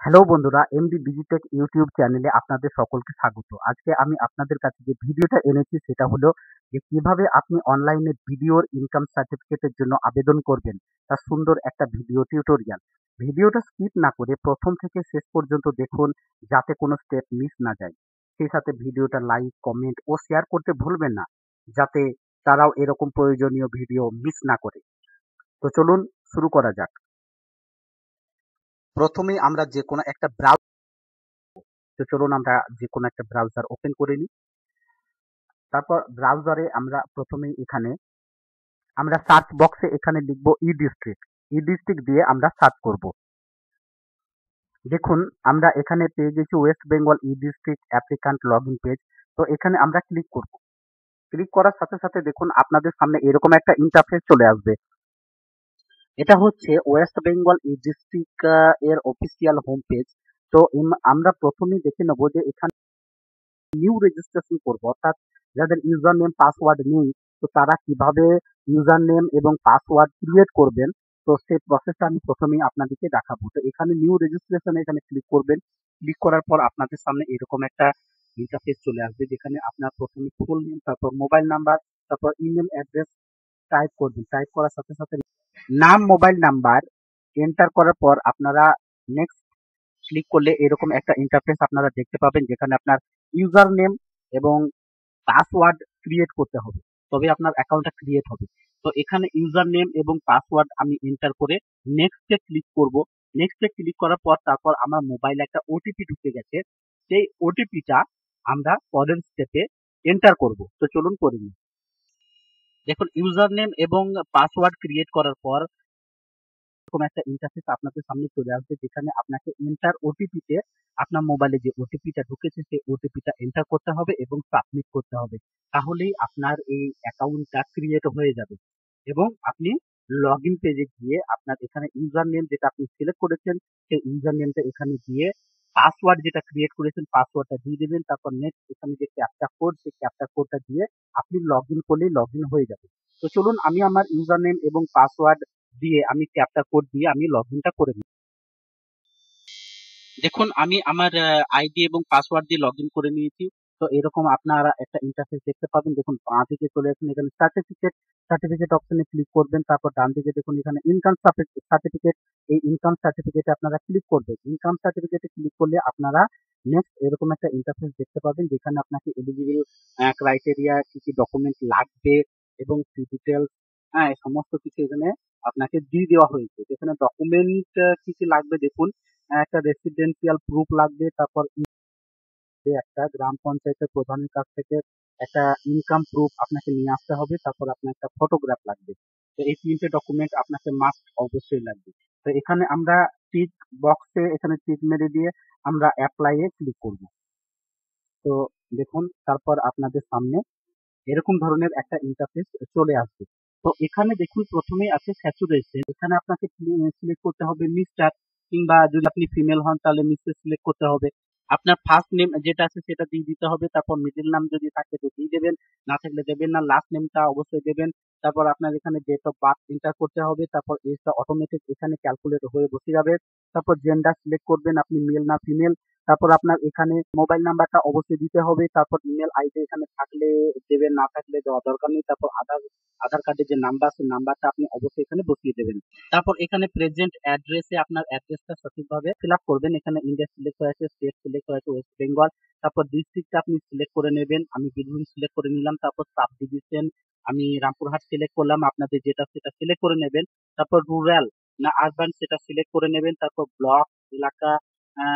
Hello বন্ধুরা, MD Digitech YouTube চ্যানেলে আপনাদের সকলকে স্বাগত। আজকে আমি আপনাদের কাছে যে ভিডিওটা এনেছি সেটা হলো যে কিভাবে আপনি অনলাইনে ভিডিওর ইনকাম সার্টিফিকেটের জন্য আবেদন করবেন, তার সুন্দর একটা ভিডিও টিউটোরিয়াল। ভিডিওটা স্কিপ না করে প্রথম থেকে শেষ পর্যন্ত দেখুন, যাতে কোনো স্টেপ মিস না যায়। সেই সাথে ভিডিওটা লাইক, কমেন্ট ও শেয়ার করতে ভুলবেন না, যাতে তারাও এরকম প্রয়োজনীয় ভিডিও মিস না করে। তো চলুন শুরু করা যাক। প্রথমেই আমরা যে কোনো একটা তো চলুন আমরা যে কোনো একটা ব্রাউজার ওপেন করে নিই। তারপর ব্রাউজারে আমরা প্রথমেই এখানে আমরা সার্চ বক্সে এখানে লিখব ই ডিস্ট্রিক্ট দিয়ে আমরা সার্চ করব। দেখুন আমরা এখানে পেয়ে গেছি West Bengal E district applicant log in page. তো এখানে আমরা ক্লিক করব। ক্লিক করার সাথে সাথে দেখুন আপনাদের সামনে এরকম একটা ইন্টারফেস চলে আসবে। এটা হচ্ছে ওয়েস্ট বেঙ্গল ই ডিস্ট্রিক্ট এর অফিসিয়াল হোম পেজ। তো আমরা প্রথমেই দেখে নেব যে এখানে নিউ রেজিস্ট্রেশন করব, অর্থাৎ যাদের ইউজার নেম পাসওয়ার্ড নেই, তো তারা কিভাবে ইউজার নেম এবং পাসওয়ার্ড ক্রিয়েট করবেন, তো সেই প্রসেসটা আমি প্রথমেই আপনাদেরকে দেখাবো। তো এখানে নিউ রেজিস্ট্রেশন এখানে ক্লিক করবেন। ক্লিক করার পর আপনাদের সামনে এরকম একটা ইন্টারফেস চলে আসবে, যেখানে আপনার প্রথমে ফুল নেম, তারপর মোবাইল নাম্বার, তারপর ইমেল অ্যাড্রেস টাইপ করবেন। টাইপ করার সাথে সাথে নাম, মোবাইল নাম্বার এন্টার করার পর আপনারা নেক্সট ক্লিক করলে এরকম একটা ইন্টারফেস আপনারা দেখতে পাবেন, যেখানে আপনার ইউজার নেম এবং পাসওয়ার্ড ক্রিয়েট করতে হবে, তবে আপনার অ্যাকাউন্টটা ক্রিয়েট হবে। তো এখানে ইউজার নেম এবং পাসওয়ার্ড আমি এন্টার করে নেক্সটে ক্লিক করব। নেক্সটে ক্লিক করার পর তারপর আমার মোবাইলে একটা ওটিপি ঢুকে গেছে, সেই ওটিপিটা আমরা পরের স্টেপে এন্টার করব। তো চলুন করে নিই। দেখুন ইউজার নেম এবং পাসওয়ার্ড ক্রিয়েট করার পর এরকম একটা ইন্টারফেস আপনাদের সামনে চলে আসবে, যেখানে আপনাকে এন্টার ওটিপিতে আপনার মোবাইলে যে ওটিপিটা ঢুকেছে সেই ওটিপিটা এন্টার করতে হবে এবং সাবমিট করতে হবে। তাহলেই আপনার এই অ্যাকাউন্টটা ক্রিয়েট হয়ে যাবে এবং আপনি লগ ইন পেজে গিয়ে আপনার এখানে ইউজার নেম যেটা আপনি সিলেক্ট করেছেন সেই ইউজার নেমটা এখানে দিয়ে পাসওয়ার্ড যেটা ক্রিয়েট করেছেন পাসওয়ার্ডটা দিয়ে দেবেন। তারপর নেক্সট এখানে যে ক্যাপচা কোড, সেই ক্যাপচা কোডটা দিয়ে আপনি লগ ইন করলেই লগ ইন হয়ে যাবে। তো চলুন আমি আমার ইউজার নেম এবং পাসওয়ার্ড দিয়ে আমি ক্যাপচা কোড দিয়ে আমি লগ ইনটা করে নিই। দেখুন আমি আমার আইডি এবং পাসওয়ার্ড দিয়ে লগ ইন করে নিয়েছি। তো এরকম আপনারা একটা ইন্টারফেস দেখতে পাবেন। দেখুন বাঁ দিকে চলে আসুন, এখানে সার্টিফিকেট অপশনে ক্লিক করবেন। তারপর ডান দিকে দেখুন এখানে ইনকাম সার্টিফিকেট, এই ইনকাম সার্টিফিকেটে আপনারা ক্লিক করবেন। ইনকাম সার্টিফিকেটে ক্লিক করলে আপনারা নেক্সট এরকম একটা ইন্টারফেস দেখতে পাবেন, যেখানে আপনাকে এলিজিবল ক্রাইটেরিয়া, কি কি ডকুমেন্ট লাগবে এবং ফি ডিটেলস, এই সমস্ত কিছু এখানে আপনাকে দিয়ে দেওয়া হয়েছে। যেখানে ডকুমেন্ট কি কি লাগবে দেখুন, একটা রেসিডেন্সিয়াল প্রুফ লাগবে, তারপর একটা গ্রাম পঞ্চায়েতের প্রধানের কাছ থেকে একটা ইনকাম প্রুফ আপনাকে নিয়ে আসতে হবে, তারপর আপনার একটা ফটোগ্রাফ লাগবে। তো এই তিনটে ডকুমেন্ট আপনাকে মাস্ট অবশ্যই লাগবে। তো এখানে আমরা টিক বক্সে এখানে টিক মেরে দিয়ে আমরা অ্যাপ্লাই এ ক্লিক করব। তো দেখুন তারপর আপনাদের সামনে এরকম ধরনের একটা ইন্টারফেস চলে আসবে। তো এখানে দেখুন প্রথমেই আছে স্যাচুরেশন, এখানে আপনাকে সিলেক্ট করতে হবে মিস্টার, কিংবা যদি আপনি ফিমেল হন তাহলে মিসেস সিলেক্ট করতে হবে। আপনার ফার্স্ট নেম যেটা আছে সেটা দিয়ে দিতে হবে, তারপর মিডল নাম যদি থাকে তো দিয়ে দেবেন, না থাকলে দেবেন না। লাস্ট নেমটা অবশ্যই দেবেন। তারপর আপনার এখানে ডেট অফ বার্থ এন্টার করতে হবে, তারপর এজটা অটোমেটিক এখানে ক্যালকুলেট হয়ে বসে যাবে। তারপর জেন্ডার সিলেক্ট করবেন, আপনি মেল না ফিমেল। তারপর আপনার এখানে মোবাইল নাম্বারটা অবশ্যই দিতে হবে, তারপর ইমেল আইডি এখানে থাকলে দেবেন, না থাকলে দেওয়া দরকার নেই। তারপর আধার কার্ডের যে নাম্বার, সেই নাম্বারটা আপনি অবশ্যই এখানে বসিয়ে দেবেন। তারপর এখানে প্রেজেন্ট অ্যাড্রেসে আপনার অ্যাড্রেসটা সঠিকভাবে ফিল আপ করবেন। এখানে ইন্ডিয়া সিলেক্ট হয়েছে, স্টেট সিলেক্ট হয়েছে ওয়েস্ট বেঙ্গল। তারপর ডিস্ট্রিক্টটা আপনি সিলেক্ট করে নেবেন, আমি বীরভূম সিলেক্ট করে নিলাম। তারপর সাব ডিভিশন আমি রামপুরহাট সিলেক্ট করলাম, আপনাদের যেটা সেটা সিলেক্ট করে নেবেন। তারপর রুরাল না আরবান সেটা সিলেক্ট করে নেবেন। তারপর ব্লক এলাকা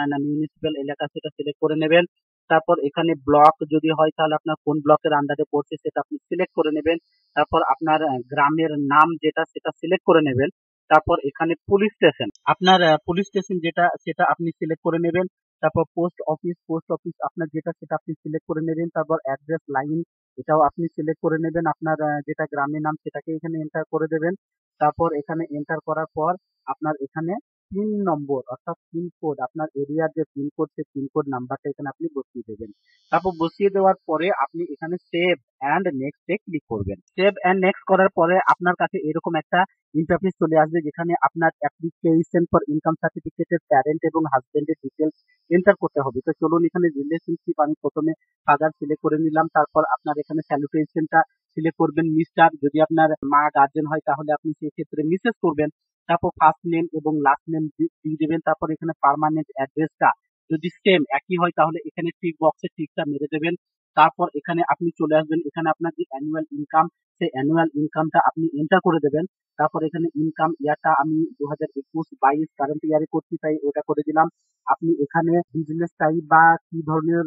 না মিউনিসিপ্যাল এলাকা সেটা সিলেক্ট করে নেবেন। তারপর এখানে ব্লক যদি হয় তাহলে আপনার কোন ব্লকের আন্ডারে পড়ছে সেটা আপনি সিলেক্ট করে নেবেন। তারপর আপনার গ্রামের নাম যেটা সেটা সিলেক্ট করে নেবেন। তারপর এখানে পুলিশ স্টেশন, আপনার পুলিশ স্টেশন যেটা সেটা আপনি সিলেক্ট করে নেবেন। তারপর পোস্ট অফিস আপনার যেটা সেটা আপনি সিলেক্ট করে নেবেন। তারপর অ্যাড্রেস লাইন এটাও আপনি সিলেক্ট করে নেবেন, আপনার যেটা গ্রামের নাম সেটাকে এখানে এন্টার করে দেবেন। তারপর এখানে এন্টার করার পর আপনার এখানে পিন নম্বর অর্থাৎ পিনকোড, আপনার এরিয়ার যে পিনকোড সেই পিনকোড নাম্বারটা এখানে আপনি বসিয়ে দেবেন। তারপর বসিয়ে দেওয়ার পরে আপনি এখানে save and next A click করবেন। সেভ অ্যান্ড নেক্সট করার পরে আপনার কাছে এরকম একটা ইন্টারফেস চলে আসবে, যেখানে আপনার অ্যাপ্লিকেশন ফর ইনকাম সার্টিফিকেটের প্যারেন্ট এবং হাজবেন্ডের ডিটেলস এন্টার করতে হবে। তো চলুন এখানে রিলেশনশিপ আমি প্রথমে ফাদার সিলেক্ট করে নিলাম। তারপর আপনার এখানে স্যালুটেশনটা সিলেক্ট করবেন মিস্টার, যদি আপনার মা গার্জেন হয় তাহলে আপনি সেই ক্ষেত্রে মিসেস করবেন। তারপর ফার্স্ট নেম এবং লাস্ট নেম দিয়ে দেবেন। তারপর এখানে পার্মানেন্ট অ্যাড্রেসটা যদি সেম একই হয় তাহলে এখানে টিক বক্সে টিকটা মেরে দেবেন। তারপর এখানে আপনি চলে আসবেন, এখানে আপনার যে অ্যানুয়াল ইনকাম, সেই অ্যানুয়াল ইনকামটা আপনি এন্টার করে দেবেন। তারপর এখানে ইনকাম ইয়ারটা আমি 2021-22 কারেন্ট ইয়ারে করছি তাই ওটা করে দিলাম। আপনি এখানে বিজনেস টাইপ বা কি ধরনের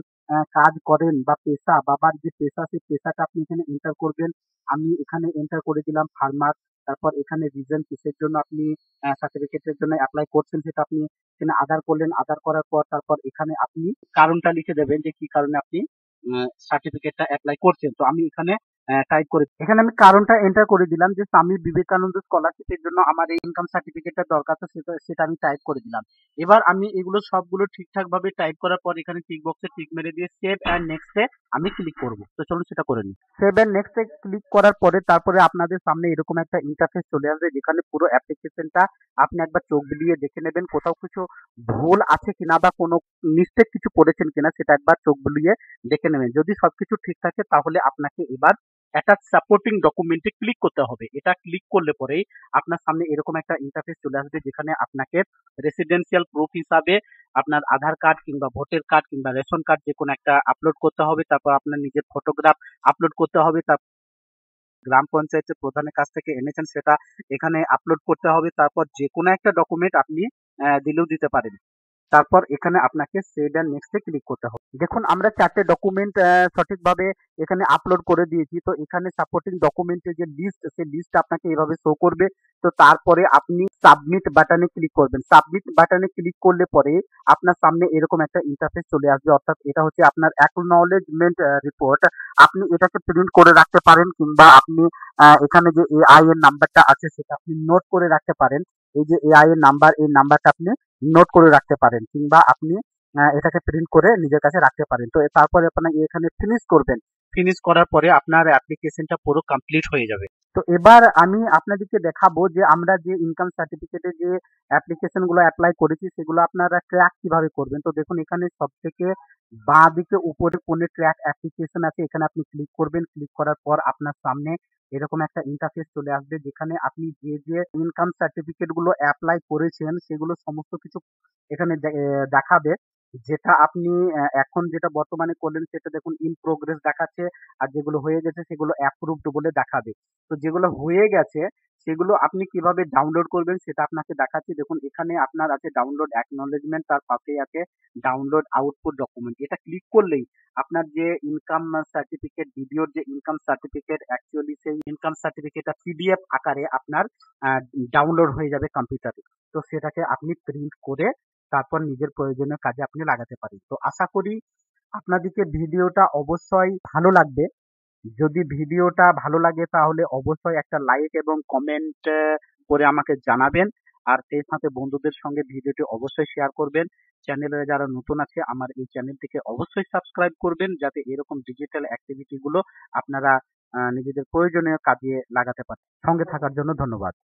কাজ করেন বা পেশা, বাবার যে পেশা সেই পেশাটা আপনি এখানে এন্টার করবেন। আমি এখানে এন্টার করে দিলাম ফার্মার। তারপর এখানে রিজন কিসের জন্য আপনি সার্টিফিকেটের জন্য অ্যাপ্লাই করছেন সেটা আপনি এখানে আধার করলেন। আধার করার পর তারপর এখানে আপনি কারণটা লিখে দেবেন যে কি কারণে আপনি সার্টিফিকেটটা অ্যাপ্লাই করছেন। তো আমি এখানে টাইপ করে এখানে আমি কারণটা এন্টার করে দিলাম যে স্বামী বিবেকানন্দ স্কলারশিপের জন্য আমার এই ইনকাম সার্টিফিকেটটা দরকার, তো সেটা আমি টাইপ করে দিলাম। এবার আমি এগুলো সবগুলো ঠিকঠাক ভাবে টাইপ করার পর এখানে টিক বক্সে টিক মেরে দিয়ে সেভ অ্যান্ড নেক্সটে আমি ক্লিক করব। তো চলুন সেটা করে নিই। সেভ অ্যান্ড নেক্সটে ক্লিক করার পরে তারপরে আপনাদের সামনে এরকম একটা ইন্টারফেস চলে আসবে, যেখানে পুরো অ্যাপ্লিকেশনটা আপনি একবার চোখ বুলিয়ে দেখে নেবেন, কোথাও কিছু ভুল আছে কিনা বা কোনো মিস্টেক কিছু করেছেন কিনা সেটা একবার চোখ বুলিয়ে দেখে নেবেন। যদি সবকিছু ঠিক থাকে তাহলে আপনাকে এবার একটা সাপোর্টিং ডকুমেন্টে ক্লিক করতে হবে। এটা ক্লিক করলে পরেই আপনার সামনে এরকম একটা ইন্টারফেস চলে আসবে, যেখানে আপনাকে রেসিডেন্সিয়াল প্রুফ হিসাবে আপনার আধার কার্ড কিংবা ভোটার কার্ড কিংবা রেশন কার্ড যে কোনো একটা আপলোড করতে হবে। তারপর আপনার নিজের ফটোগ্রাফ আপলোড করতে হবে। তারপর গ্রাম পঞ্চায়েতের প্রধানের কাছ থেকে এনেছেন সেটা এখানে আপলোড করতে হবে। তারপর যে কোনো একটা ডকুমেন্ট আপনি দিলেও দিতে পারেন। তারপর এখানে আপনাকে সেভ অ্যান্ড নেক্সটে ক্লিক করতে হবে। দেখুন আমরা 4টে ডকুমেন্ট সঠিকভাবে এখানে আপলোড করে দিয়েছি। তো এখানে সাপোর্টিং ডকুমেন্টের যে লিস্ট, সেই লিস্ট আপনাকে এভাবে শো করবে। তো তারপরে আপনি সাবমিট বাটনে ক্লিক করবেন। সাবমিট বাটনে ক্লিক করলে পরে আপনার সামনে এরকম একটা ইন্টারফেস চলে আসবে, অর্থাৎ এটা হচ্ছে আপনার অ্যাকনলেজমেন্ট রিপোর্ট। আপনি এটাকে প্রিন্ট করে রাখতে পারেন কিংবা আপনি এখানে যে এআই এর নাম্বারটা আছে সেটা আপনি নোট করে রাখতে পারেন। এই যে এআই এর নাম্বার, এই নাম্বারটা আপনি নোট করে রাখতে পারেন কিংবা আপনি এটাকে প্রিন্ট করে নিজের কাছে রাখতে পারেন। তো তারপরে আপনার এখানে ফিনিশ করবেন। ফিনিশ করার পরে আপনার অ্যাপ্লিকেশনটা পুরো কমপ্লিট হয়ে যাবে। তো এবার আমি আপনাদেরকে দেখাবো যে আমরা যে ইনকাম সার্টিফিকেটে যে অ্যাপ্লিকেশন গুলো অ্যাপ্লাই করেছি সেগুলো আপনারা ট্র্যাক কিভাবে করবেন। তো দেখুন এখানে সব থেকে বাঁ দিকে উপরে কোণে ট্র্যাক অ্যাপ্লিকেশন আছে, এখানে আপনি ক্লিক করবেন। ক্লিক করার পর আপনার সামনে এরকম একটা ইন্টারফেস চলে আসবে, যেখানে আপনি যে যে ইনকাম সার্টিফিকেট গুলো অ্যাপ্লাই করেছেন সেগুলো সমস্ত কিছু এখানে দেখাবে। যেটা আপনি এখন যেটা বর্তমানে করলেন সেটা দেখুন ইন প্রোগ্রেস দেখাচ্ছে, আর যেগুলো হয়ে গেছে সেগুলো অ্যাপ্রুভড বলে দেখাবে। তো যেগুলো হয়ে গেছে সেগুলো আপনি কিভাবে ডাউনলোড করবেন সেটা আপনাকে দেখাচ্ছি। দেখুন এখানে আপনার আছে ডাউনলোড অ্যাকনলেজমেন্ট, তার পাশেই আছে ডাউনলোড আউটপুট ডকুমেন্ট। এটা ক্লিক করলেই আপনার যে ইনকাম সার্টিফিকেট, ভিডিওর যে ইনকাম সার্টিফিকেট, অ্যাকচুয়ালি সেই ইনকাম সার্টিফিকেটটা পিডিএফ আকারে আপনার ডাউনলোড হয়ে যাবে কম্পিউটারে। তো সেটাকে আপনি প্রিন্ট করে তারপর নিজের প্রয়োজনীয় কাজে আপনি লাগাতে পারেন। তো আশা করি আপনাদেরকে ভিডিওটা অবশ্যই ভালো লাগবে। যদি ভিডিওটা ভালো লাগে তাহলে অবশ্যই একটা লাইক এবং কমেন্ট করে আমাকে জানাবেন। আর সেই সাথে বন্ধুদের সঙ্গে ভিডিওটি অবশ্যই শেয়ার করবেন। চ্যানেলে যারা নতুন আছে আমার এই চ্যানেলটিকে অবশ্যই সাবস্ক্রাইব করবেন, যাতে এরকম ডিজিটাল অ্যাক্টিভিটি গুলো আপনারা নিজেদের প্রয়োজনীয় কাজে লাগাতে পারেন। সঙ্গে থাকার জন্য ধন্যবাদ।